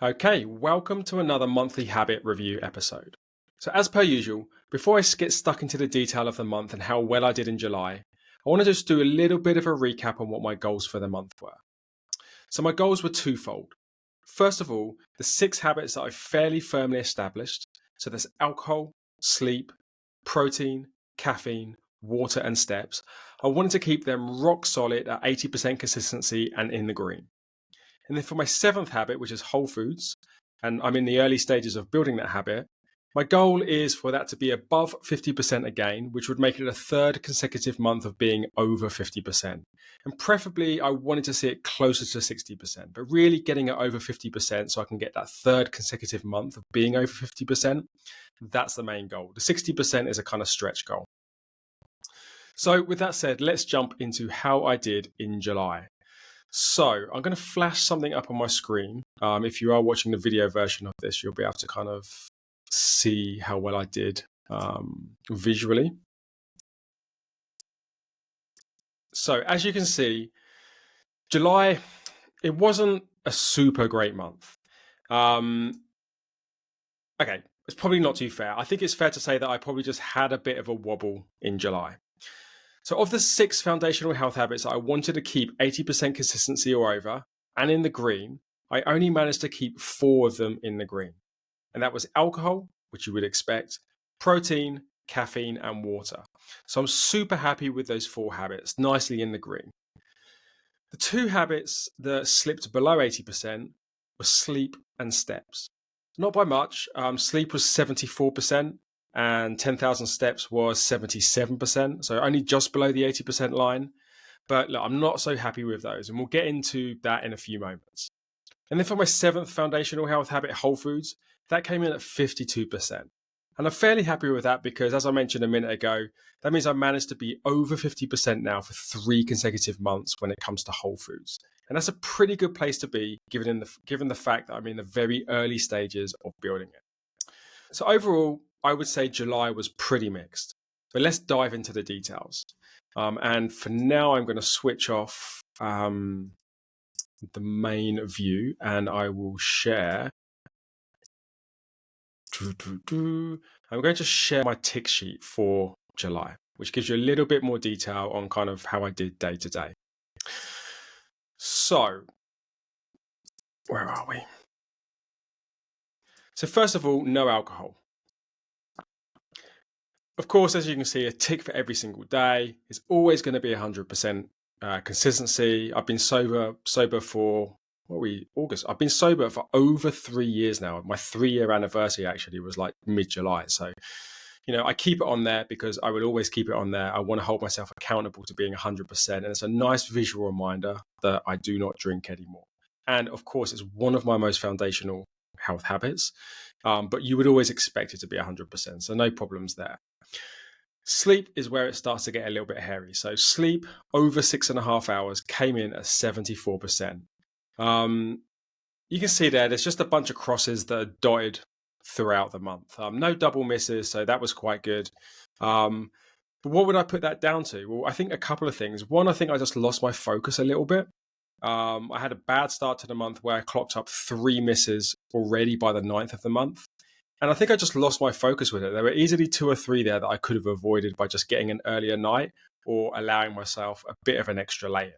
Okay, welcome to another monthly habit review episode. So, as per usual, before I get stuck into the detail of the month and how well I did in July, I want to just do a little bit of a recap on what my goals for the month were. So, my goals were twofold. First of all, the 6 habits that I fairly firmly established. So, there's alcohol, sleep, protein, caffeine, water, and steps. I wanted to keep them rock solid at 80% consistency and in the green. And then for my 7th habit, which is whole foods, and I'm in the early stages of building that habit, my goal is for that to be above 50% again, which would make it a third consecutive month of being over 50%. And preferably, I wanted to see it closer to 60%, but really getting it over 50% so I can get that third consecutive month of being over 50%. That's the main goal. The 60% is a kind of stretch goal. So, with that said, let's jump into how I did in July. So I'm going to flash something up on my screen. If you are watching the video version of this, you'll be able to kind of see how well I did visually. So as you can see, July, it wasn't a super great month. Okay, it's probably not too fair. I think it's fair to say that I probably just had a bit of a wobble in July. So of the 6 foundational health habits that I wanted to keep 80% consistency or over and in the green, I only managed to keep 4 of them in the green. And that was alcohol, which you would expect, protein, caffeine, and water. So I'm super happy with those 4 habits, nicely in the green. The 2 habits that slipped below 80% were sleep and steps. Not by much. Sleep was 74%. And 10,000 steps was 77%, so only just below the 80% line. But look, I'm not so happy with those, and we'll get into that in a few moments. And then for my 7th foundational health habit, whole foods, that came in at 52%. And I'm fairly happy with that because, as I mentioned a minute ago, that means I managed to be over 50% now for 3 consecutive months when it comes to whole foods. And that's a pretty good place to be, given the fact that I'm in the very early stages of building it. So overall, I would say July was pretty mixed, but let's dive into the details. And for now, I'm going to switch off the main view and I will share. I'm going to share my tick sheet for July, which gives you a little bit more detail on kind of how I did day to day. So, where are we? So first of all, no alcohol. Of course, as you can see, a tick for every single day is always going to be 100% consistency. I've been sober for, August. I've been sober for over 3 years now. My 3-year anniversary actually was like mid-July. So, I keep it on there because I would always keep it on there. I want to hold myself accountable to being 100%. And it's a nice visual reminder that I do not drink anymore. And of course, it's one of my most foundational health habits. But you would always expect it to be 100%. So no problems there. Sleep is where it starts to get a little bit hairy. So sleep over 6.5 hours came in at 74%. You can see there's just a bunch of crosses that are dotted throughout the month. No double misses, so that was quite good. But what would I put that down to? Well, I think a couple of things. One, I think I just lost my focus a little bit. I had a bad start to the month where I clocked up 3 misses already by the 9th of the month. And I think I just lost my focus with it. There were easily 2 or 3 there that I could have avoided by just getting an earlier night or allowing myself a bit of an extra lay-in.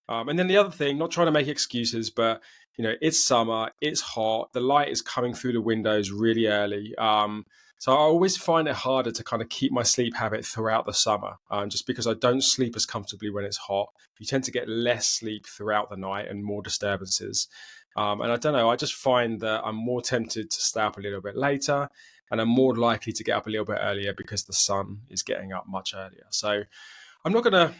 And then the other thing, not trying to make excuses, but it's summer, it's hot, the light is coming through the windows really early. So I always find it harder to kind of keep my sleep habit throughout the summer, just because I don't sleep as comfortably when it's hot. You tend to get less sleep throughout the night and more disturbances. And I don't know, I just find that I'm more tempted to stay up a little bit later and I'm more likely to get up a little bit earlier because the sun is getting up much earlier. So I'm not going to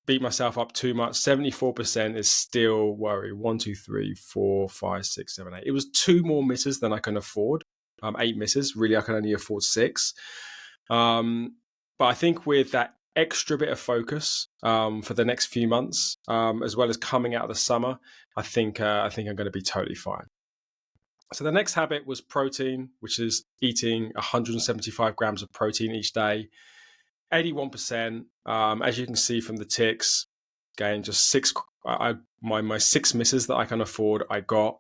beat myself up too much. 74% is still worry. 1, 2, 3, 4, 5, 6, 7, 8. It was 2 more misses than I can afford. 8 misses. Really, I can only afford 6. But I think with that extra bit of focus for the next few months, as well as coming out of the summer, I think I'm going to be totally fine. So the next habit was protein, which is eating 175 grams of protein each day. 81%. As you can see from the ticks, again, just 6. My 6 misses that I can afford, I got.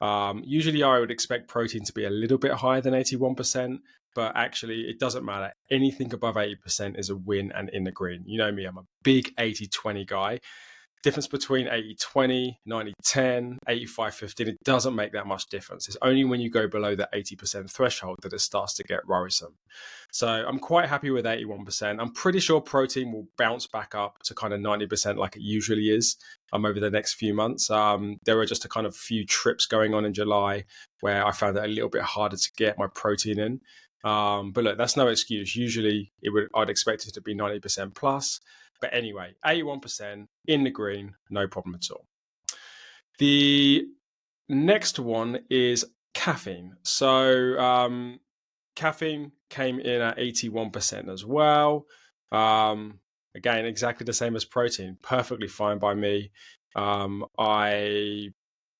Usually I would expect protein to be a little bit higher than 81%, but actually it doesn't matter. Anything above 80% is a win and in the green. You know me, I'm a big 80-20 guy. Difference between 80-20, 90-10, 85-15, it doesn't make that much difference. It's only when you go below the 80% threshold that it starts to get worrisome. So I'm quite happy with 81%. I'm pretty sure protein will bounce back up to kind of 90% like it usually is over the next few months. There were just a kind of few trips going on in July where I found it a little bit harder to get my protein in. But look, that's no excuse. Usually I'd expect it to be 90% plus. But anyway, 81% in the green, no problem at all. The next one is caffeine. So caffeine came in at 81% as well. Again, exactly the same as protein. Perfectly fine by me. I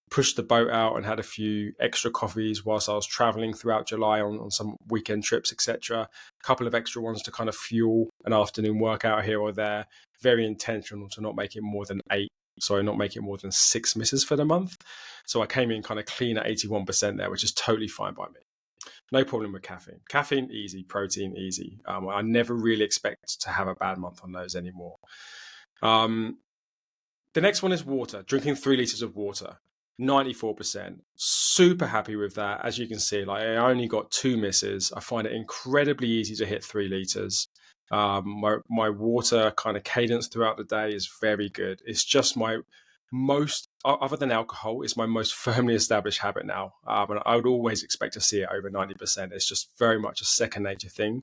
pushed the boat out and had a few extra coffees whilst I was traveling throughout July on some weekend trips, etc. A couple of extra ones to kind of fuel an afternoon workout here or there. Very intentional to not make it more than not make it more than 6 misses for the month. So I came in kind of clean at 81% there, which is totally fine by me. No problem with caffeine. Caffeine, easy. Protein, easy. I never really expect to have a bad month on those anymore. The next one is water. Drinking 3 liters of water. 94%. Super happy with that. As you can see, like I only got 2 misses. I find it incredibly easy to hit 3 liters. My water kind of cadence throughout the day is very good. It's just my most, other than alcohol, it's my most firmly established habit now. And I would always expect to see it over 90%. It's just very much a second nature thing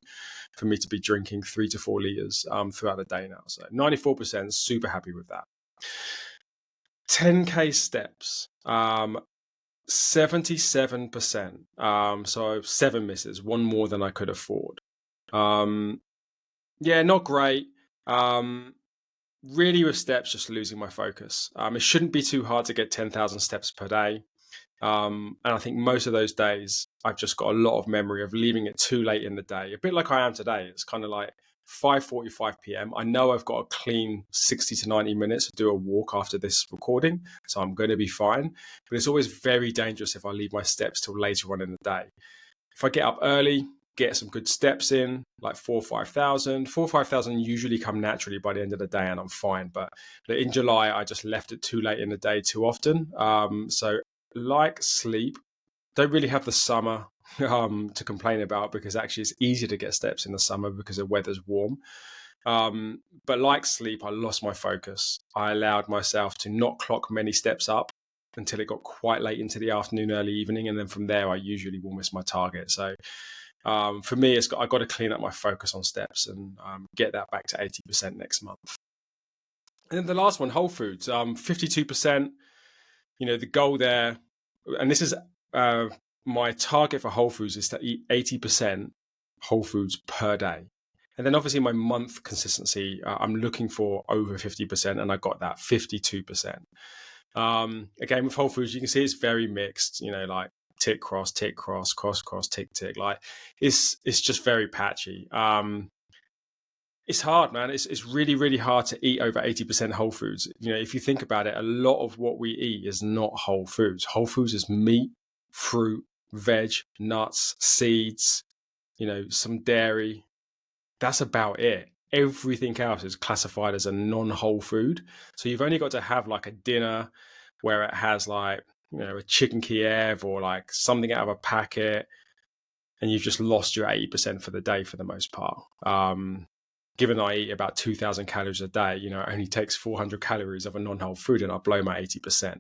for me to be drinking 3 to 4 liters throughout the day now. So 94%, super happy with that. 10K steps, 77%. So 7 misses, one more than I could afford. Yeah, not great. Really with steps, just losing my focus. It shouldn't be too hard to get 10,000 steps per day. And I think most of those days, I've just got a lot of memory of leaving it too late in the day, a bit like I am today. It's kind of like 5:45 p.m. I know I've got a clean 60 to 90 minutes to do a walk after this recording, so I'm going to be fine. But it's always very dangerous if I leave my steps till later on in the day. If I get up early, get some good steps in, like 4,000 or 5,000. 4,000 or 5,000 usually come naturally by the end of the day and I'm fine. But in July, I just left it too late in the day too often. So like sleep, don't really have the summer to complain about because actually it's easier to get steps in the summer because the weather's warm. But like sleep, I lost my focus. I allowed myself to not clock many steps up until it got quite late into the afternoon, early evening. And then from there, I usually will miss my target. So for me, I've got to clean up my focus on steps and get that back to 80% next month. And then the last one, Whole Foods, 52%. The goal there, and this is my target for Whole Foods is to eat 80% Whole Foods per day. And then obviously my month consistency, I'm looking for over 50%, and I got that 52%. Again, with Whole Foods, you can see it's very mixed, like tick, cross, cross, cross, tick, tick. Like it's just very patchy. It's hard, man. It's really, really hard to eat over 80% whole foods. If you think about it, a lot of what we eat is not whole foods. Whole foods is meat, fruit, veg, nuts, seeds, some dairy. That's about it. Everything else is classified as a non-whole food. So you've only got to have like a dinner where it has like, a chicken Kiev or like something out of a packet, and you've just lost your 80% for the day for the most part. Given I eat about 2,000 calories a day, it only takes 400 calories of a non-whole food and I blow my 80%.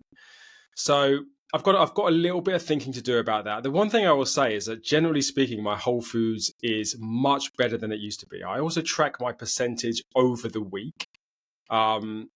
So I've got a little bit of thinking to do about that. The one thing I will say is that generally speaking, my Whole Foods is much better than it used to be. I also track my percentage over the week. And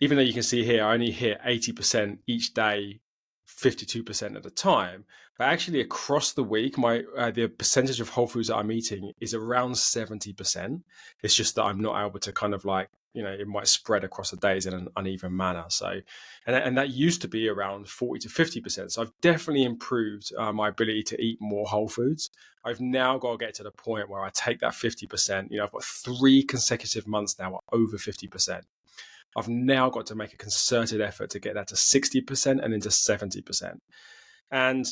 even though you can see here, I only hit 80% each day, 52% at a time. But actually across the week, the percentage of whole foods that I'm eating is around 70%. It's just that I'm not able to kind of like, it might spread across the days in an uneven manner. So, and that used to be around 40 to 50%. So I've definitely improved my ability to eat more whole foods. I've now got to get to the point where I take that 50%. I've got 3 consecutive months now over 50%. I've now got to make a concerted effort to get that to 60% and into 70%. And,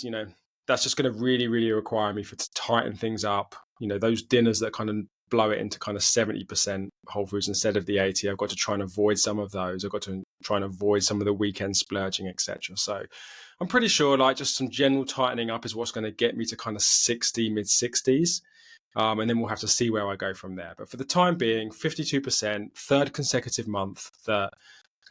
that's just going to really, really require me to tighten things up. Those dinners that kind of blow it into kind of 70% whole foods instead of the 80, I've got to try and avoid some of those. I've got to try and avoid some of the weekend splurging, etc. So I'm pretty sure like just some general tightening up is what's going to get me to kind of 60, mid 60s. And then we'll have to see where I go from there. But for the time being, 52%, third consecutive month that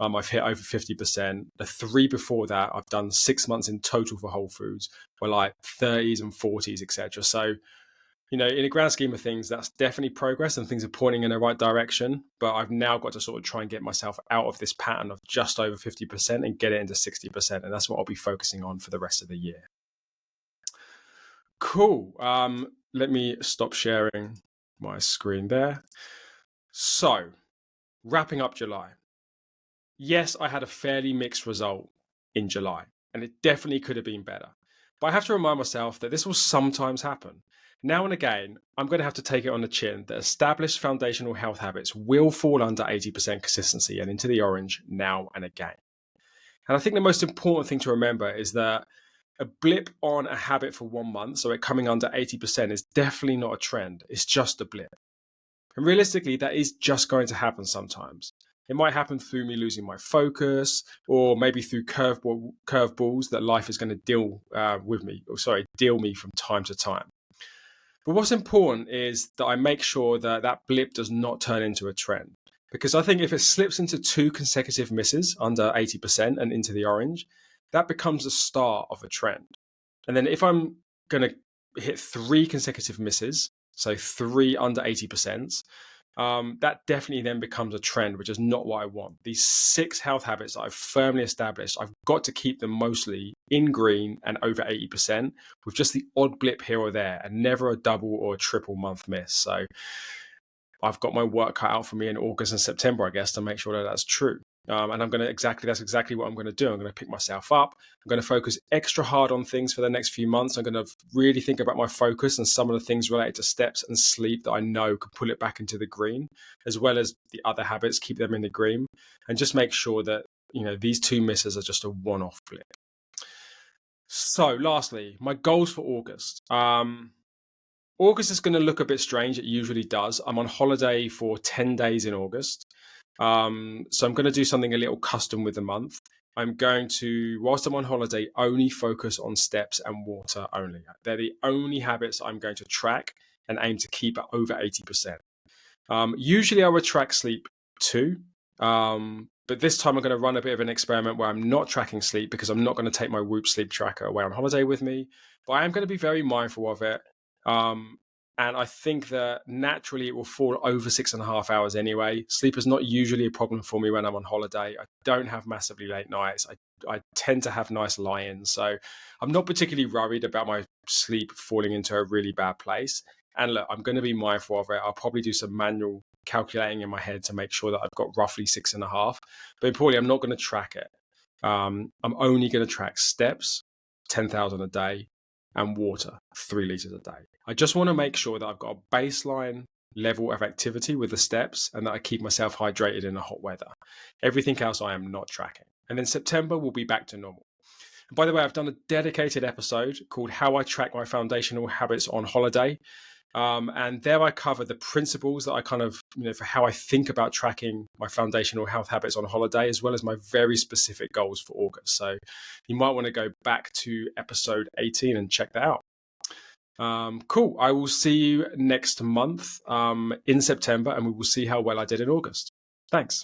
I've hit over 50%. The 3 before that, I've done 6 months in total for Whole Foods, were like 30s and 40s, etc. So, in the grand scheme of things, that's definitely progress and things are pointing in the right direction. But I've now got to sort of try and get myself out of this pattern of just over 50% and get it into 60%. And that's what I'll be focusing on for the rest of the year. Cool. Let me stop sharing my screen there. So, wrapping up July. Yes, I had a fairly mixed result in July, and it definitely could have been better. But I have to remind myself that this will sometimes happen. Now and again, I'm going to have to take it on the chin that established foundational health habits will fall under 80% consistency and into the orange now and again. And I think the most important thing to remember is that a blip on a habit for 1 month, so it coming under 80%, is definitely not a trend. It's just a blip. And realistically, that is just going to happen sometimes. It might happen through me losing my focus, or maybe through curveballs that life is going to deal me from time to time. But what's important is that I make sure that that blip does not turn into a trend. Because I think if it slips into 2 consecutive misses under 80% and into the orange, that becomes the start of a trend. And then if I'm going to hit 3 consecutive misses, so 3 under 80%, that definitely then becomes a trend, which is not what I want. These 6 health habits that I've firmly established, I've got to keep them mostly in green and over 80%, with just the odd blip here or there, and never a double or a triple month miss. So I've got my work cut out for me in August and September, I guess, to make sure that that's true. And that's exactly what I'm going to do. I'm going to pick myself up. I'm going to focus extra hard on things for the next few months. I'm going to really think about my focus and some of the things related to steps and sleep that I know could pull it back into the green, as well as the other habits, keep them in the green, and just make sure that, these 2 misses are just a one-off blip. So lastly, my goals for August. August is going to look a bit strange. It usually does. I'm on holiday for 10 days in August. So I'm going to do something a little custom with the month. I'm going to, whilst I'm on holiday, only focus on steps and water only. They're the only habits I'm going to track and aim to keep at over 80%. Usually I would track sleep too. But this time I'm going to run a bit of an experiment where I'm not tracking sleep because I'm not going to take my Whoop sleep tracker away on holiday with me. But I am going to be very mindful of it. And I think that naturally it will fall over 6.5 hours anyway. Sleep is not usually a problem for me when I'm on holiday. I don't have massively late nights. I tend to have nice lie-ins. So I'm not particularly worried about my sleep falling into a really bad place. And look, I'm going to be mindful of it. I'll probably do some manual calculating in my head to make sure that I've got roughly 6.5. But importantly, I'm not going to track it. I'm only going to track steps, 10,000 a day, and water, 3 liters a day. I just want to make sure that I've got a baseline level of activity with the steps and that I keep myself hydrated in the hot weather. Everything else I am not tracking. And then September will be back to normal. And by the way, I've done a dedicated episode called How I Track My Foundational Habits on Holiday. And there I cover the principles that I kind of, for how I think about tracking my foundational health habits on holiday, as well as my very specific goals for August. So you might want to go back to episode 18 and check that out. Cool. I will see you next month in September, and we will see how well I did in August. Thanks.